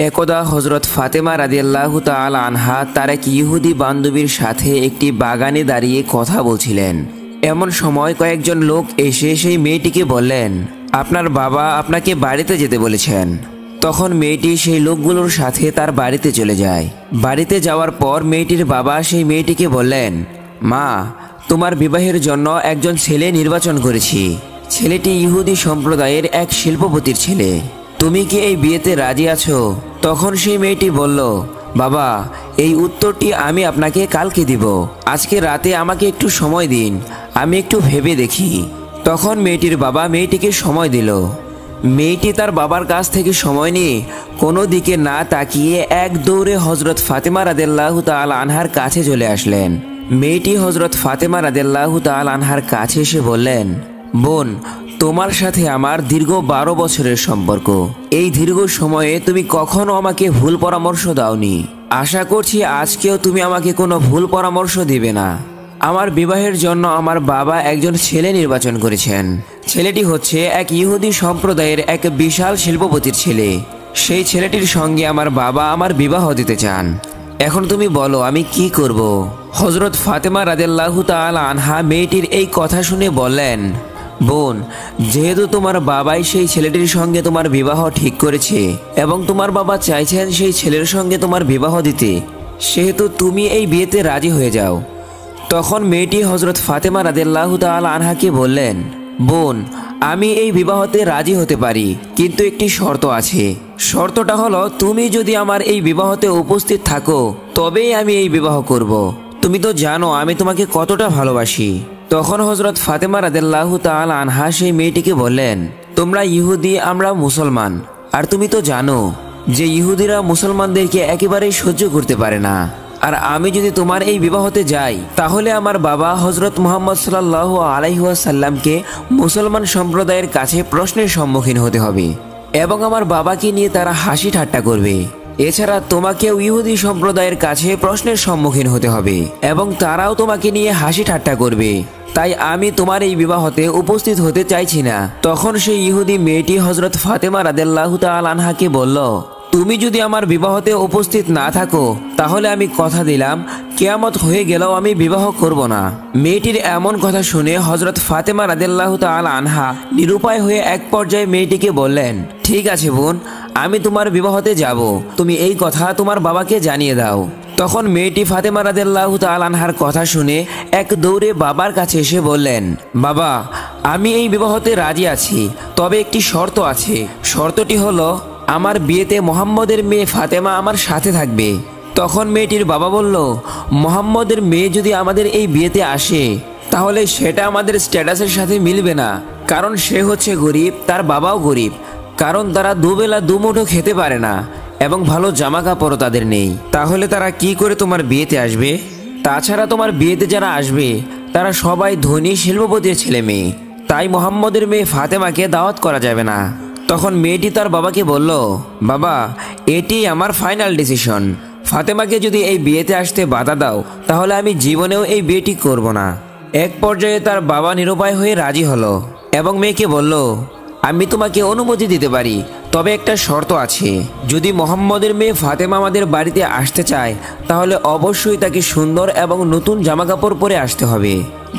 একদা হযরত ফাতেমা রাদিয়াল্লাহু তাআলা আনহা তার এক ইহুদি বান্ধবীর সাথে একটি বাগানে দাঁড়িয়ে কথা বলছিলেন। এমন সময় কয়েকজন লোক এসে সেই মেয়েটিকে বললেন, আপনার বাবা আপনাকে বাড়িতে যেতে বলেছেন। তখন মেয়েটি সেই লোকগুলোর সাথে তার বাড়িতে চলে যায়। বাড়িতে যাওয়ার পর মেয়েটির বাবা সেই মেয়েটিকে বললেন, মা, তোমার বিবাহের জন্য একজন ছেলে নির্বাচন করেছি। ছেলেটি ইহুদি সম্প্রদায়ের এক শিল্পপতির ছেলে। তুমি কি এই বিয়েতে রাজি আছো? তখন সেই মেয়েটি বলল, বাবা, এই উত্তরটি আমি আপনাকে কালকে দিব। আজকে রাতে আমাকে একটু সময় দিন, আমি একটু ভেবে দেখি। তখন মেয়েটির বাবা মেয়েটিকে সময় দিল। মেয়েটি তার বাবার কাছ থেকে সময় নিয়ে কোনো দিকে না তাকিয়ে এক দৌড়ে হযরত ফাতেমা রাদিয়াল্লাহু তাআলা আনহার কাছে চলে আসলেন। মেয়েটি হযরত ফাতেমা রাদিয়াল্লাহু তাআলা আনহার কাছে এসে বললেন, বোন, তোমার সাথে আমার দীর্ঘ 12 বছরের সম্পর্ক। এই দীর্ঘ সময়ে তুমি কখনো আমাকে ভুল পরামর্শ দাওনি। আশা করছি আজকেও তুমি আমাকে কোনো ভুল পরামর্শ দিবে না। আমার বিবাহের জন্য আমার বাবা একজন ছেলে নির্বাচন করেছেন। ছেলেটি হচ্ছে এক ইহুদি সম্প্রদায়ের এক বিশাল শিল্পপতির ছেলে। সেই ছেলেটির সঙ্গে আমার বাবা আমার বিবাহ দিতে চান। এখন তুমি বলো আমি কি করব? হযরত ফাতেমা রাদিয়াল্লাহু তাআলা আনহা মেয়েটির এই কথা শুনে বললেন, বোন, যেহেতু তোমার বাবাই সেই ছেলেটির সঙ্গে তোমার বিবাহ ঠিক করেছে এবং তোমার বাবা চাইছেন সেই ছেলের সঙ্গে তোমার বিবাহ দিতে, সেহেতু তুমি এই বিয়েতে রাজি হয়ে যাও। তখন মেয়েটি হযরত ফাতেমা রাদিয়াল্লাহু তাআলা আনহাকে বললেন, বোন, আমি এই বিবাহতে রাজি হতে পারি, কিন্তু একটি শর্ত আছে। শর্তটা হলো তুমি যদি আমার এই বিবাহতে উপস্থিত থাকো তবেই আমি এই বিবাহ করব। তুমি তো জানো আমি তোমাকে কতটা ভালোবাসি। তখন হযরত ফাতেমা রাদিয়াল্লাহু তাআলা আনহা সেই মেয়েটিকে বললেন, তোমরা ইহুদি, আমরা মুসলমান, আর তুমি তো জানো যে ইহুদিরা মুসলমানদেরকে একেবারেই সহ্য করতে পারে না। আর আমি যদি তোমার এই বিবাহতে যাই তাহলে আমার বাবা হযরত মুহাম্মদ সাল্লাল্লাহু আলাইহি ওয়াসাল্লামকে মুসলমান সম্প্রদায়ের কাছে প্রশ্নের সম্মুখীন হতে হবে এবং আমার বাবাকে নিয়ে তারা হাসি ঠাট্টা করবে। এছাড়া তোমাকেও ইহুদি সম্প্রদায়ের কাছে প্রশ্নের সম্মুখীন হতে হবে এবং তারাও তোমাকে নিয়ে হাসি ঠাট্টা করবে। তাই আমি তোমার এই বিবাহতে উপস্থিত হতে চাইছি না। তখন সেই ইহুদি মেয়েটি হযরত ফাতেমা রাদিয়াল্লাহু তাআলা আনহাকে বলল, তুমি যদি আমার বিবাহতে উপস্থিত না থাকো তাহলে আমি কথা দিলাম কিয়ামত হয়ে গেলেও আমি বিবাহ করব না। মেয়েটির এমন কথা শুনে হযরত ফাতেমা রাদিয়াল্লাহু তাআলা আনহা নিরুপায় হয়ে এক পর্যায়ে মেয়েটিকে বললেন, ঠিক আছে বোন, আমি তোমার বিবাহতে যাব, তুমি এই কথা তোমার বাবাকে জানিয়ে দাও। তখন মেয়েটি ফাতেমা রাদিয়াল্লাহু তাআলা আনহার কথা শুনে এক দৌড়ে বাবার কাছে এসে বললেন, বাবা, আমি এই বিবাহতে রাজি আছি, তবে একটি শর্ত আছে। শর্তটি হলো আমার বিয়েতে মুহাম্মদের মেয়ে ফাতেমা আমার সাথে থাকবে। তখন মেয়েটির বাবা বলল, মুহাম্মদের মেয়ে যদি আমাদের এই বিয়েতে আসে তাহলে সেটা আমাদের স্ট্যাটাসের সাথে মিলবে না, কারণ সে হচ্ছে গরিব, তার বাবাও গরিব, কারণ তারা দুবেলা দুমুঠো খেতে পারে না এবং ভালো জামা কাপড়ও তাদের নেই। তাহলে তারা কি করে তোমার বিয়েতে আসবে? তাছাড়া তোমার বিয়েতে যারা আসবে তারা সবাই ধনী শিল্পপতির ছেলে মেয়ে, তাই মুহাম্মদের মেয়ে ফাতেমাকে দাওয়াত করা যাবে না। তখন মেয়েটি তার বাবাকে বলল, বাবা, এটি আমার ফাইনাল ডিসিশন। ফাতেমাকে যদি এই বিয়েতে আসতে বাধা দাও তাহলে আমি জীবনেও এই বিয়েটি করব না। এক পর্যায়ে তার বাবা নিরুপায় হয়ে রাজি হলো এবং মেয়েকে বলল, আমি তোমাকে অনুমতি দিতে পারি, তবে একটা শর্ত আছে। যদি মুহাম্মদের মেয়ে ফাতেমা আমাদের বাড়িতে আসতে চায় তাহলে অবশ্যই তাকে সুন্দর এবং নতুন জামাকাপড় পরে আসতে হবে।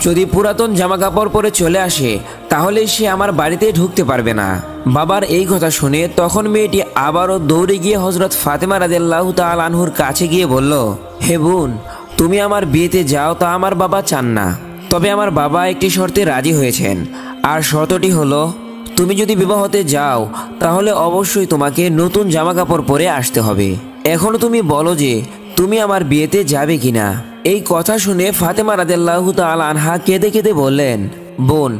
যদি পুরাতন জামাকাপড় পরে চলে আসে তাহলে সে আমার বাড়িতে ঢুকতে পারবে না। বাবার এই কথা শুনে তখন মেয়েটি আবারও দৌড়ে গিয়ে হযরত ফাতেমা রাদিয়াল্লাহু তাআলা আনহুর কাছে গিয়ে বলল, হে বোন, তুমি আমার বিয়েতে যাও তা আমার বাবা চান না, তবে আমার বাবা একটি শর্তে রাজি হয়েছেন, আর শর্তটি হলো তুমি যদি বিবাহতে যাও তাহলে অবশ্যই তোমাকে নতুন জামাকাপড় পরে আসতে হবে। এখন তুমি বলো যে তুমি আমার বিয়েতে যাবে কিনা। এই কথা শুনে ফাতেমা রাদিয়াল্লাহু তাআলা আনহা কেঁদে কেঁদে বললেন, বোন,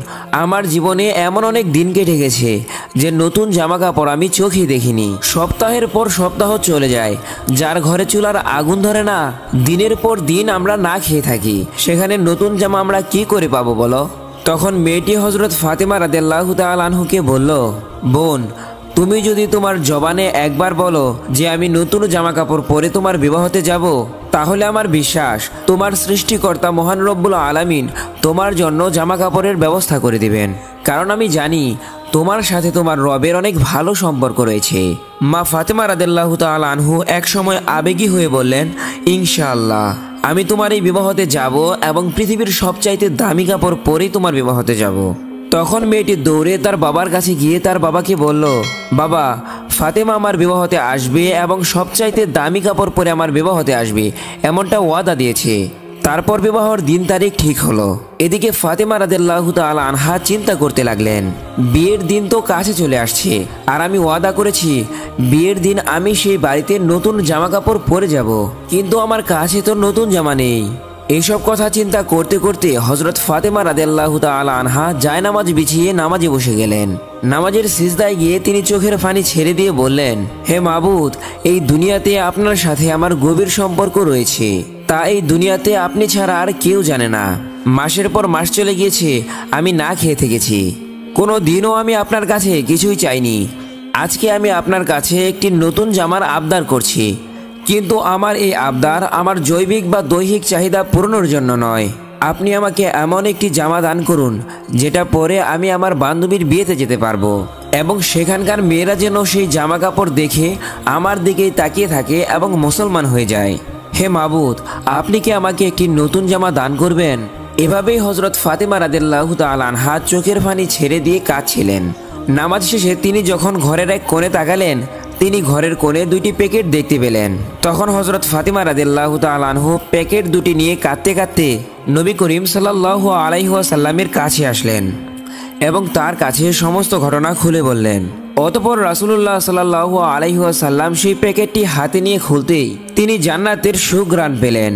আমার জীবনে এমন অনেক দিন কেটে গেছে যে নতুন জামাকাপড় আমি চোখেই দেখিনি। সপ্তাহের পর সপ্তাহ চলে যায়, যার ঘরে চুলার আগুন ধরে না, দিনের পর দিন আমরা না খেয়ে থাকি, সেখানে নতুন জামা আমরা কি করে পাবো বলো? তখন মেয়েটি হযরত ফাতেমা রাদিয়াল্লাহু তাআলা আনহুকে বলল, বোন, তুমি যদি তোমার জবানে একবার বলো যে আমি নতুন জামা কাপড় পরে তোমার বিবাহতে যাব, তাহলে আমার বিশ্বাস তোমার সৃষ্টিকর্তা মহান রব্বুল আলামিন তোমার জন্য জামা কাপড়ের ব্যবস্থা করে দিবেন। কারণ আমি জানি তোমার সাথে তোমার রবের অনেক ভালো সম্পর্ক রয়েছে। মা ফাতেমা রাদিয়াল্লাহু তাআলা আনহু এক সময় আবেগী হয়ে বললেন, ইনশাআল্লাহ আমি তোমার এই বিবাহতে যাব এবং পৃথিবীর সবচাইতে দামি কাপড় পরেই তোমার বিবাহতে যাব। তখন মেয়েটি দৌড়ে তার বাবার কাছে গিয়ে তার বাবাকে বলল, বাবা, ফাতেমা আমার বিবাহতে আসবে এবং সবচাইতে দামি কাপড় পরে আমার বিবাহতে আসবে, এমনটা ওয়াদা দিয়েছে। তারপর বিবাহর দিন তারিখ ঠিক হলো। এদিকে ফাতেমা রাদিয়াল্লাহু তাআলা আনহা চিন্তা করতে লাগলেন, বিয়ের দিন তো কাছে চলে আসছে, আর আমি ওয়াদা করেছি বিয়ের দিন আমি সেই বাড়িতে নতুন জামা কাপড় পরে যাব, কিন্তু আমার কাছে তো নতুন জামা নেই। এইসব কথা চিন্তা করতে করতে হযরত ফাতেমা রাদিয়াল্লাহু তাআলা আনহা জায়নামাজ বিছিয়ে নামাজে বসে গেলেন। নামাজের সিজদায় গিয়ে তিনি চোখের পানি ছেড়ে দিয়ে বললেন, হে মাবুদ, এই দুনিয়াতে আপনার সাথে আমার গভীর সম্পর্ক রয়েছে, তা এই দুনিয়াতে আপনি ছাড়া আর কেউ জানে না। মাসের পর মাস চলে গিয়েছে, আমি না খেয়ে থেকেছি, কোনো দিনও আমি আপনার কাছে কিছুই চাইনি। আজকে আমি আপনার কাছে একটি নতুন জামার আবদার করছি, কিন্তু আমার এই আবদার আমার জৈবিক বা দৈহিক চাহিদা পূরণের জন্য নয়। আপনি আমাকে এমন একটি জামা দান করুন যেটা পরে আমি আমার বান্ধবীর বিয়েতে যেতে পারবো, এবং সেখানকার মেয়েরা যেন সেই জামা কাপড় দেখে আমার দিকেই তাকিয়ে থাকে এবং মুসলমান হয়ে যায়। হে মাবুদ, আপনি কি আমাকে একটি নতুন জামা দান করবেন? এভাবেই হযরত ফাতেমা রাদিয়াল্লাহু তাআলা আনহা চোখের পানি ছেড়ে দিয়ে কাঁদছিলেন। নামাজ শেষে তিনি যখন ঘরের এক কোণে তাকালেন, তিনি ঘরের কোণে দুইটি প্যাকেট দেখতে পেলেন। তখন হযরত ফাতেমা রাদিয়াল্লাহু তাআলা আনহু প্যাকেট দুটি নিয়ে কাঁদতে কাঁদতে নবী করিম সাল্লাল্লাহু আলাইহি ওয়াসাল্লামের কাছে আসলেন এবং তার কাছে সমস্ত ঘটনা খুলে বললেন। অতঃপর রাসূলুল্লাহ সাল্লাল্লাহু আলাইহি ওয়াসাল্লাম সেই প্যাকেটটি হাতে নিয়ে খুলতেই তিনি জান্নাতের সুঘ্রাণ পেলেন।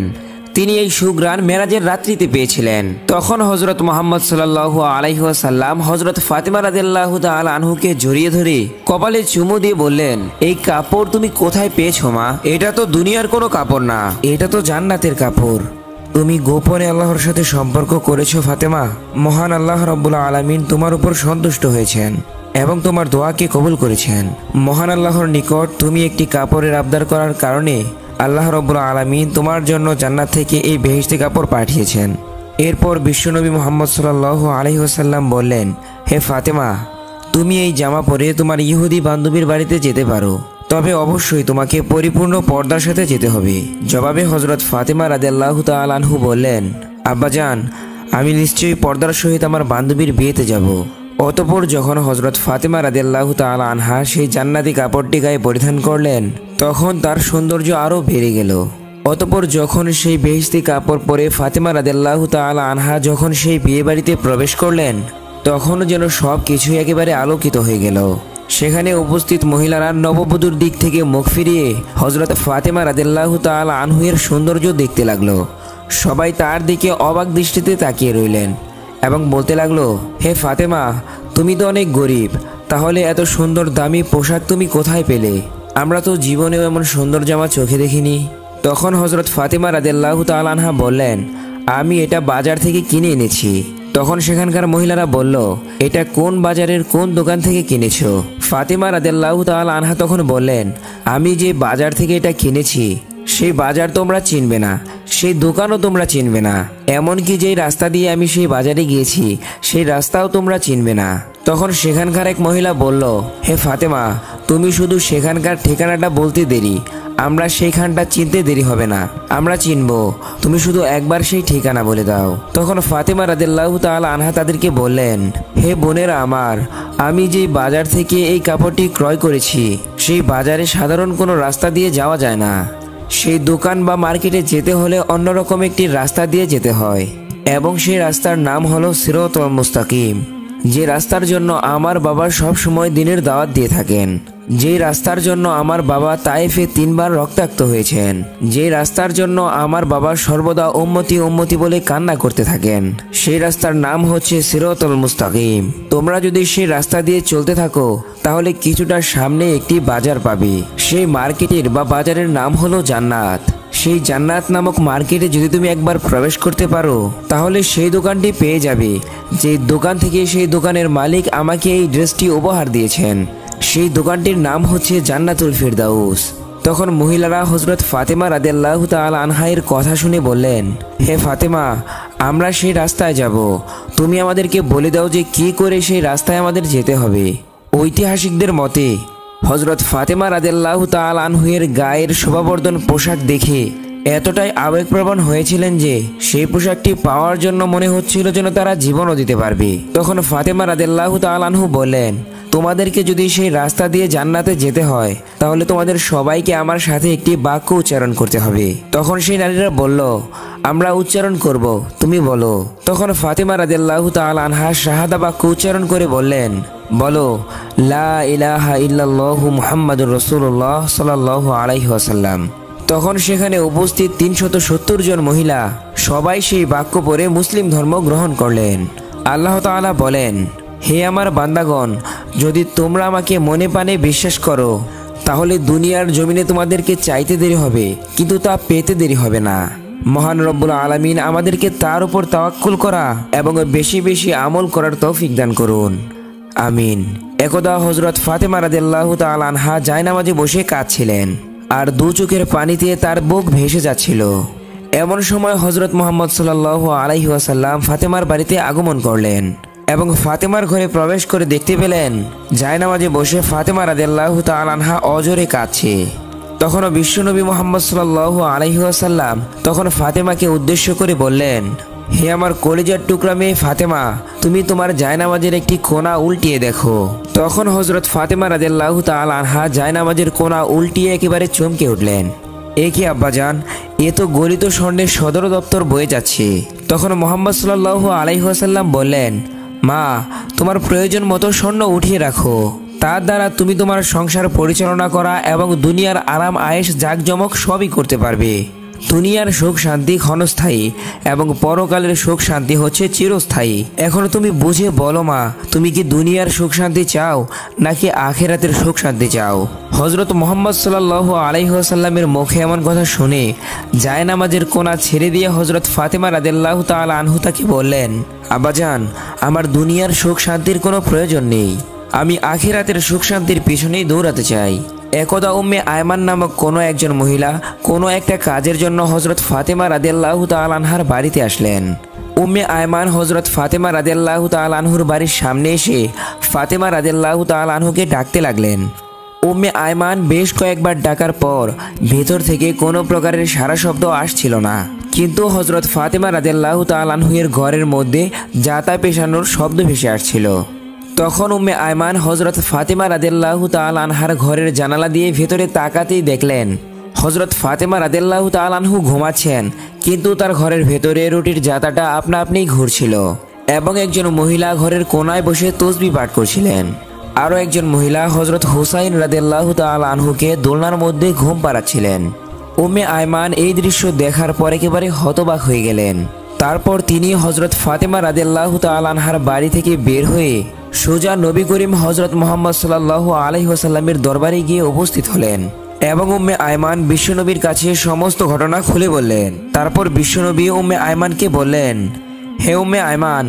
তিনি এই সুঘ্রাণ মেরাজের রাত্রিতে পেয়েছিলেন। তখন হযরত মুহাম্মদ সাল্লাল্লাহু আলাইহি ওয়াসাল্লাম হযরত ফাতেমা রাদিয়াল্লাহু তাআলা আনহুকে জড়িয়ে ধরে কপালে চুমু দিয়ে বললেন, এই কাপড় তুমি কোথায় পেয়েছো মা? এটা তো দুনিয়ার কোনো কাপড় না, এটা তো জান্নাতের কাপড়। তুমি গোপনে আল্লাহর সাথে সম্পর্ক করেছো ফাতেমা। মহান আল্লাহ রাব্বুল আলামিন তোমার উপর সন্তুষ্ট হয়েছেন এবং তোমার দোয়াকে কবুল করেছেন। মহান আল্লাহর নিকট তুমি একটি কাপড়ের আবদার করার কারণে আল্লাহ রাব্বুল আলামিন তোমার জন্য জান্নাত থেকে এই বেহেশতি কাপড় পাঠিয়েছেন। এরপর বিশ্বনবী মুহাম্মদ সাল্লাল্লাহু আলাইহি ওয়াসাল্লাম বললেন, হে ফাতেমা, তুমি এই জামা পরে তোমার ইহুদি বান্ধবীর বাড়িতে যেতে পারো, তবে অবশ্যই তোমাকে পরিপূর্ণ পর্দার সাথে যেতে হবে। জবাবে হযরত ফাতেমা রাদিয়াল্লাহু তাআলা আনহু বললেন, আব্বাজান, আমি নিশ্চয়ই পর্দার সহিত আমার বান্ধবীর বিয়েতে যাব। অতঃপর যখন হযরত ফাতেমা রাদিয়াল্লাহু তাআলা আনহা সেই জান্নাতি কাপড়টি গায়ে পরিধান করলেন, তখন তার সৌন্দর্য আরও বেড়ে গেল। অতঃপর যখন সেই বেহেশতি কাপড় পরে ফাতেমা রাদিয়াল্লাহু তাআলা আনহা যখন সেই বিয়ে বাড়িতে প্রবেশ করলেন, তখন যেন সব কিছুই একেবারে আলোকিত হয়ে গেল। সেখানে উপস্থিত মহিলারা নববধূর দিক থেকে মুখ ফিরিয়ে হযরত ফাতেমা রাদিয়াল্লাহু তাআলা আনহুয়ের সৌন্দর্য দেখতে লাগলো। সবাই তার দিকে অবাক দৃষ্টিতে তাকিয়ে রইলেন এবং বলতে লাগলো, হে ফাতেমা, তুমি তো অনেক গরিব, তাহলে এত সুন্দর দামি পোশাক তুমি কোথায় পেলে? আমরা তো জীবনেও এমন সুন্দর জামা চোখে দেখিনি। তখন হযরত ফাতেমা রাদিয়াল্লাহু তাআলা আনহা বললেন, আমি এটা বাজার থেকে কিনে এনেছি। তখন সেখানকার মহিলারা বলল, এটা কোন বাজারের কোন দোকান থেকে কিনেছো? ফাতেমা রাদিয়াল্লাহু তাআলা আনহা তখন বললেন, আমি যে বাজার থেকে এটা কিনেছি সেই বাজার তোমরা চিনবে না, সেই দোকানও তোমরা চিনবে না, এমনকি যেই রাস্তা দিয়ে আমি সেই বাজারে গিয়েছি সেই রাস্তাও তোমরা চিনবে না। তখন সেখানকার এক মহিলা বলল, হে ফাতেমা, তুমি শুধু সেখানকার ঠিকানাটা বলতে দেরি, আমরা সেইখানটা চিনতে দেরি হবে না, আমরা চিনব, তুমি শুধু একবার সেই ঠিকানা বলে দাও। তখন ফাতেমা রাদিয়াল্লাহু তাআলা আনহা তাদেরকে বললেন, হে বোনেরা আমার, আমি যেই বাজার থেকে এই কাপড়টি ক্রয় করেছি সেই বাজারে সাধারণ কোনো রাস্তা দিয়ে যাওয়া যায় না, সেই দোকান বা মার্কেটে যেতে হলে অন্যরকম একটি রাস্তা দিয়ে যেতে হয়, এবং সেই রাস্তার নাম হলো সিরাতুল মুস্তাকিম, যে রাস্তার জন্য আমার বাবা সব সময় দিনের দাওয়াত দিয়ে থাকেন, যেই রাস্তার জন্য আমার বাবা তায়েফে 3 বার রক্তাক্ত হয়েছেন, যেই রাস্তার জন্য আমার বাবা সর্বদা উম্মতি উম্মতি বলে কান্না করতে থাকেন, সেই রাস্তার নাম হচ্ছে সিরাতুল মুস্তাকিম। তোমরা যদি সেই রাস্তা দিয়ে চলতে থাকো তাহলে কিছুটা সামনে একটি বাজার পাবে, সেই মার্কেটের বা বাজারের নাম হলো জান্নাত। সেই জান্নাত নামক মার্কেটে যদি তুমি একবার প্রবেশ করতে পারো তাহলে সেই দোকানটি পেয়ে যাবে, যে দোকান থেকে সেই দোকানের মালিক আমাকে এই ড্রেসটি উপহার দিয়েছেন। সেই দোকানটির নাম হচ্ছে জান্নাতুল ফিরদাউস। তখন মহিলারা হযরত ফাতেমা রাদিয়াল্লাহু তাআলা আনহার কথা শুনে বললেন, হে ফাতেমা, আমরা সেই রাস্তায় যাব, তুমি আমাদেরকে বলে দাও যে কি করে সেই রাস্তায় আমাদের যেতে হবে। ঐতিহাসিকদের মতে হযরত ফাতেমা রাদিয়াল্লাহু তাআলা আনহুর গায়ের শোভাবর্ধন পোশাক দেখে এতটাই আবেগপ্রবণ হয়েছিলেন যে সেই পোশাকটি পাওয়ার জন্য মনে হচ্ছিল যেন তারা জীবনও দিতে পারবে। তখন ফাতেমা রাদিয়াল্লাহু তাআলা আনহু বললেন, তোমাদেরকে যদি সেই রাস্তা দিয়ে জান্নাতে যেতে হয় তাহলে তোমাদের সবাইকে আমার সাথে একটি বাক্য উচ্চারণ করতে হবে। তখন সেই নারীরা বলল, আমরা উচ্চারণ করব, তুমি বলো। তখন ফাতেমা রাদিয়াল্লাহু তাআলা আনহা শাহাদা বাক্য উচ্চারণ করে বললেন, বলো, লা ইলাহা ইল্লাল্লাহু মুহাম্মাদুর রাসূলুল্লাহ সাল্লাল্লাহু আলাইহি ওয়াসাল্লাম। তখন সেখানে উপস্থিত ৩৭০ জন মহিলা সবাই সেই বাক্য পড়ে মুসলিম ধর্ম গ্রহণ করলেন। আল্লাহ তাআলা বলেন, হে আমার বান্দাগণ, যদি তোমরা আমাকে মনে প্রাণে বিশ্বাস করো তাহলে দুনিয়ার জমিনে তোমাদেরকে চাইতে দেরি হবে, কিন্তু তা পেতে দেরি হবে না। মহান রব্বুল আলামিন আমাদেরকে তার উপর তাওয়াক্কুল করা এবং বেশি বেশি আমল করার তৌফিক দান করুন, আমিন। একদা হযরত ফাতেমা রাদিয়াল্লাহু তাআলা আনহা জায়নামাজে বসে কাঁদছিলেন আর দু চোখের পানিতে তার বুক ভেসে যাচ্ছিল। এমন সময় হযরত মুহাম্মদ সাল্লাল্লাহু আলাইহি ওয়াসাল্লাম ফাতেমার বাড়িতে আগমন করলেন এবং ফাতেমার ঘরে প্রবেশ করে দেখতে পেলেন জায়নামাজে বসে ফাতেমা রাদিয়াল্লাহু তাআলা আনহা অজরে কাঁদছে। তখনও বিশ্বনবী মুহাম্মদ সাল্লাল্লাহু আলাইহি ওয়াসাল্লাম তখন ফাতেমাকে উদ্দেশ্য করে বললেন, হে আমার কলিজার টুকরা মেয়ে ফাতেমা, তুমি তোমার জায়নামাজের একটি কোণা উল্টিয়ে দেখো। তখন হযরত ফাতেমা রাদিয়াল্লাহু তাআলা আনহা জায়নামাজের কোণা উল্টিয়ে একেবারে চমকে উঠলেন, এ কি আব্বাজান, এ তো গলিত স্বর্ণের সদর দপ্তর বয়ে যাচ্ছে। তখন মুহাম্মদ সাল্লাল্লাহু আলাইহি ওয়াসাল্লাম বললেন, মা, তোমার প্রয়োজন মতো স্বর্ণ উঠিয়ে রাখো, তার দ্বারা তুমি তোমার সংসার পরিচালনা করা এবং দুনিয়ার আরাম আয়েশ জাকজমক সবই করতে পারবে। দুনিয়ার সুখ শান্তি ক্ষণস্থায়ী এবং পরকালের সুখ শান্তি হচ্ছে চিরস্থায়ী। এখন তুমি বুঝে বলো মা, তুমি কি দুনিয়ার সুখ শান্তি চাও নাকি আখিরাতের সুখ শান্তি চাও? হযরত মুহাম্মদ সাল্লাল্লাহু আলাইহি ওয়াসাল্লামের মুখে এমন কথা শুনে জায়নামাজের কোণা ছেড়ে দিয়ে হযরত ফাতেমা রাদিয়াল্লাহু তাআলা আনহু তাকে বললেন, আব্বাজান, আমার দুনিয়ার সুখ শান্তির কোনো প্রয়োজন নেই, আমি আখিরাতের সুখ শান্তির পিছনেই দৌড়াতে চাই। একদা উম্মে আয়মান নামক কোনো একজন মহিলা কোনো একটা কাজের জন্য হযরত ফাতেমা রাদিয়াল্লাহু তাআলা আনহার বাড়িতে আসলেন। উম্মে আয়মান হযরত ফাতেমা রাদিয়াল্লাহু তাআলা আনহুর বাড়ির সামনে এসে ফাতেমা রাদিয়াল্লাহু তাআলা আনহুকে ডাকতে লাগলেন। উম্মে আয়মান বেশ কয়েকবার ডাকার পর ভেতর থেকে কোনো প্রকারের সাড়া শব্দ আসছিল না, কিন্তু হযরত ফাতেমা রাদিয়াল্লাহু তাআলা আনহুর ঘরের মধ্যে জাতা পেশানোর শব্দ ভেসে আসছিল। তখন উম্মে আয়মান হযরত ফাতেমা রাদিয়াল্লাহু তাআলা আনহার ঘরের জানালা দিয়ে ভেতরে তাকাতেই দেখলেন হযরত ফাতেমা রাদিয়াল্লাহু তাআলা আনহু ঘুমাচ্ছেন, কিন্তু তার ঘরের ভেতরে রুটির জাতাটা আপনা আপনিই ঘুরছিল এবং একজন মহিলা ঘরের কোনায় বসে তাসবিহ পাঠ করছিলেন। আরও একজন মহিলা হযরত হুসাইন রাদিয়াল্লাহু তাআলা আনহুকে দোলনার মধ্যে ঘুম পাড়াচ্ছিলেন। উম্মে আয়মান এই দৃশ্য দেখার পর একেবারে হতবাক হয়ে গেলেন। তারপর তিনি হযরত ফাতেমা রাদিয়াল্লাহু তাআলা আনহার বাড়ি থেকে বের হয়ে সোজা নবী করিম হযরত মুহাম্মদ সাল্লাল্লাহু আলাইহি ওয়াসাল্লামের দরবারে গিয়ে উপস্থিত হলেন এবং উম্মে আয়মান বিশ্বনবীর কাছে সমস্ত ঘটনা খুলে বললেন। তারপর বিশ্বনবী উম্মে আয়মানকে বললেন, হে উম্মে আয়মান,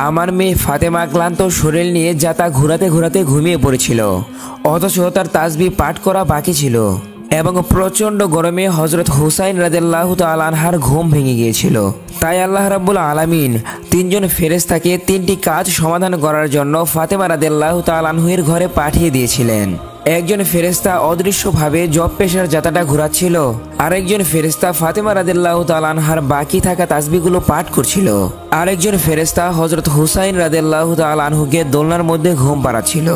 আমার মেয়ে ফাতেমা ক্লান্ত শরীর নিয়ে জাতা ঘুরাতে ঘুরাতে ঘুমিয়ে পড়েছিল, অথচ তার তাসবিহ পাঠ করা বাকি ছিল এবং প্রচণ্ড গরমে হযরত হুসাইন রাদিয়াল্লাহু তাআলা আনহার ঘুম ভেঙে গিয়েছিল। তাই আল্লাহ রাব্বুল আলামিন তিনজন ফেরেশতাকে তিনটি কাজ সমাধান করার জন্য ফাতেমা রাদিয়াল্লাহু তাআলা আনহুর ঘরে পাঠিয়ে দিয়েছিলেন। একজন ফেরেশতা অদৃশ্যভাবে জব পেশার জাতাটা ঘোরাচ্ছিল, আরেকজন ফেরেশতা ফাতেমা রাদিয়াল্লাহু তাআলা আনহার বাকি থাকা তাসবিহগুলো পাঠ করছিল, আরেকজন ফেরেশতা হযরত হুসাইন রাদিয়াল্লাহু তাআলা আনহুকে দোলনার মধ্যে ঘুম পাড়াচ্ছিল।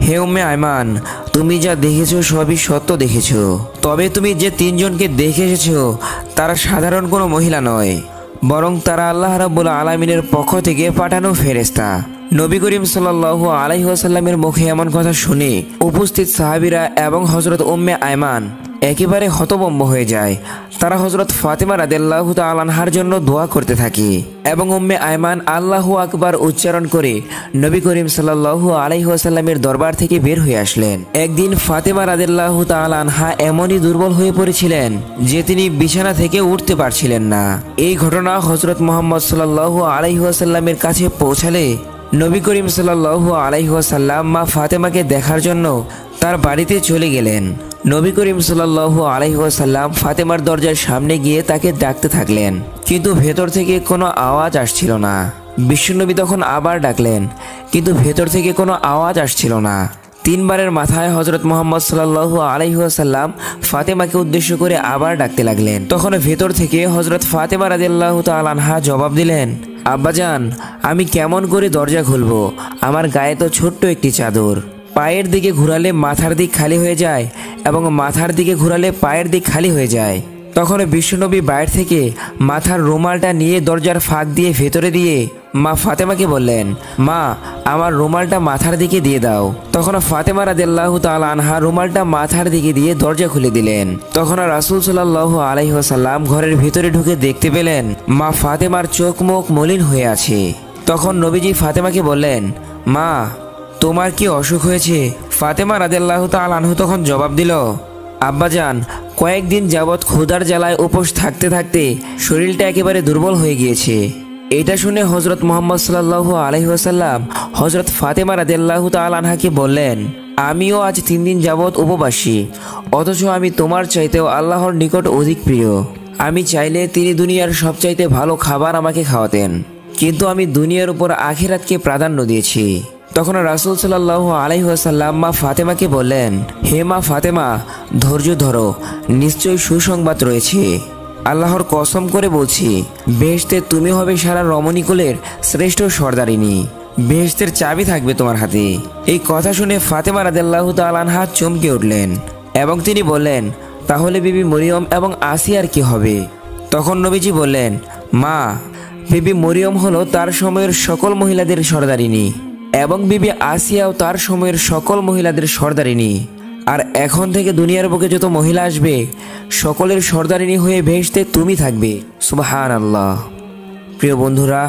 হে উম্মে আয়মান, তুমি যা দেখেছো সবই সত্য দেখেছো, তবে তুমি যে তিনজনকে দেখে এসেছো তারা সাধারণ কোনো মহিলা নয়, বরং তারা আল্লাহ রাব্বুল আলামিনের পক্ষ থেকে পাঠানো ফেরেশতা। নবী করিম সাল্লাল্লাহু আলাইহি ওয়াসাল্লামের মুখে এমন কথা শুনে উপস্থিত সাহাবীরা এবং হযরত উম্মে আয়মান একেবারে হতভম্ব হয়ে যায়। তারা হযরত ফাতেমা রাদিয়াল্লাহু তাআলা আনহার জন্য দোয়া করতে থাকে এবং উম্মে আয়মান আল্লাহু আকবার উচ্চারণ করে নবী করিম সাল্লাল্লাহু আলাইহি ওয়াসাল্লামের দরবার থেকে বের হয়ে আসলেন। একদিন ফাতেমা রাদিয়াল্লাহু তাআলা আনহা এমনই দুর্বল হয়ে পড়েছিলেন যে তিনি বিছানা থেকে উঠতে পারছিলেন না। এই ঘটনা হযরত মুহাম্মদ সাল্লাল্লাহু আলাইহি ওয়াসাল্লামের কাছে পৌঁছালে নবী করিম সাল্লাল্লাহু আলাইহি ওয়াসাল্লাম মা ফাতেমাকে দেখার জন্য তার বাড়িতে চলে গেলেন। নবী করিম সাল্লাল্লাহু আলাইহি ওয়াসাল্লাম ফাতেমার দরজার সামনে গিয়ে তাকে ডাকতে থাকলেন, কিন্তু ভেতর থেকে কোনো আওয়াজ আসছিল না। বিশ্বনবী তখন আবার ডাকলেন, কিন্তু ভেতর থেকে কোনো আওয়াজ আসছিল না। তিনবারের মাথায় হযরত মুহাম্মদ সাল্লাল্লাহু আলাইহি ওয়াসাল্লাম ফাতেমাকে উদ্দেশ্য করে আবার ডাকতে লাগলেন। তখন ভেতর থেকে হযরত ফাতেমা রাদিয়াল্লাহু তাআলা আনহা জবাব দিলেন, আব্বাজান, আমি কেমন করে দরজা খুলবো? আমার গায়ে তো ছোট্ট একটি চাদর। পায়ের দিকে ঘোরালে মাথার দিক খালি হয়ে যায় এবং মাথার দিকে ঘোরালে পায়ের দিক খালি হয়ে যায়। তখন বিশ্বনবী বাইরে থেকে মাথার রুমালটা নিয়ে দরজার ফাঁক দিয়ে ভেতরে দিয়ে মা ফাতেমাকে বললেন, মা, আমার রুমালটা মাথার দিকে দিয়ে দাও। তখন ফাতেমা রাদিয়াল্লাহু তাআলা আনহা রুমালটা মাথার দিকে দিয়ে দরজা খুলে দিলেন। তখন রাসূল সাল্লাল্লাহু আলাইহি ওয়াসাল্লাম ঘরের ভিতরে ঢুকে দেখতে পেলেন মা ফাতেমার চোখ মুখ মলিন হয়ে আছে। তখন নবীজি ফাতেমাকে বললেন, মা, তোমার কি অসুখ হয়েছে? ফাতেমা রাদিয়াল্লাহু তাআলা আনহু তখন জবাব দিল, আব্বাজান, কয়েকদিন যাবৎ ক্ষুধার জ্বালায় উপোস থাকতে থাকতে শরীরটা একেবারে দুর্বল হয়ে গিয়েছে। এটা শুনে হযরত মুহাম্মদ সাল্লাল্লাহু আলাইহি ওয়াসাল্লাম হযরত ফাতেমা রাদিয়াল্লাহু তাআলা আনহাকে বললেন, আমিও আজ 3 দিন যাবৎ উপবাসী, অথচ আমি তোমার চাইতেও আল্লাহর নিকট অধিক প্রিয়। আমি চাইলে তিনি দুনিয়ার সবচাইতে ভালো খাবার আমাকে খাওয়াতেন, কিন্তু আমি দুনিয়ার উপর আখিরাতকে প্রাধান্য দিয়েছি। তখন রাসূল সাল্লাল্লাহু আলাইহি ওয়াসাল্লাম মা ফাতেমাকে বললেন, হে মা ফাতেমা, ধৈর্য ধরো, নিশ্চয়ই সুসংবাদ রয়েছে। আল্লাহর কসম করে বলছি, বেহেশতে তুমি হবে সারা রমণীকুলের শ্রেষ্ঠ সর্দারিনী। বেহেশতের চাবি থাকবে তোমার হাতে। এই কথা শুনে ফাতেমা রাদিয়াল্লাহু তাআলা আনহা চমকে উঠলেন এবং তিনি বললেন, তাহলে বিবি মরিয়ম এবং আসিয়ার কি হবে? তখন নবীজি বললেন, মা, বিবি মরিয়ম হলো তার সময়ের সকল মহিলাদের সর্দারিনী এবং বিবি আসিয়াও তার সময়ের সকল মহিলাদের সর্দারিনী। আর এখন থেকে দুনিয়ার বুকে যত মহিলা আসবে সকলের সর্দারিনী হয়ে বেহেশতে তুমি থাকবে। সুবহানাল্লাহ। প্রিয় বন্ধুরা,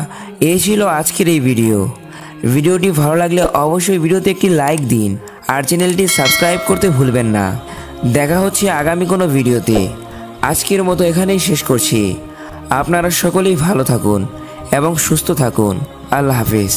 এই ছিল আজকের এই ভিডিওটি ভালো লাগলে অবশ্যই ভিডিওতে একটি লাইক দিন আর চ্যানেলটি সাবস্ক্রাইব করতে ভুলবেন না। দেখা হচ্ছে আগামী কোনো ভিডিওতে। আজকের মতো এখানেই শেষ করছি। আপনারা সকলেই ভালো থাকুন এবং সুস্থ থাকুন। আল্লাহ হাফেজ।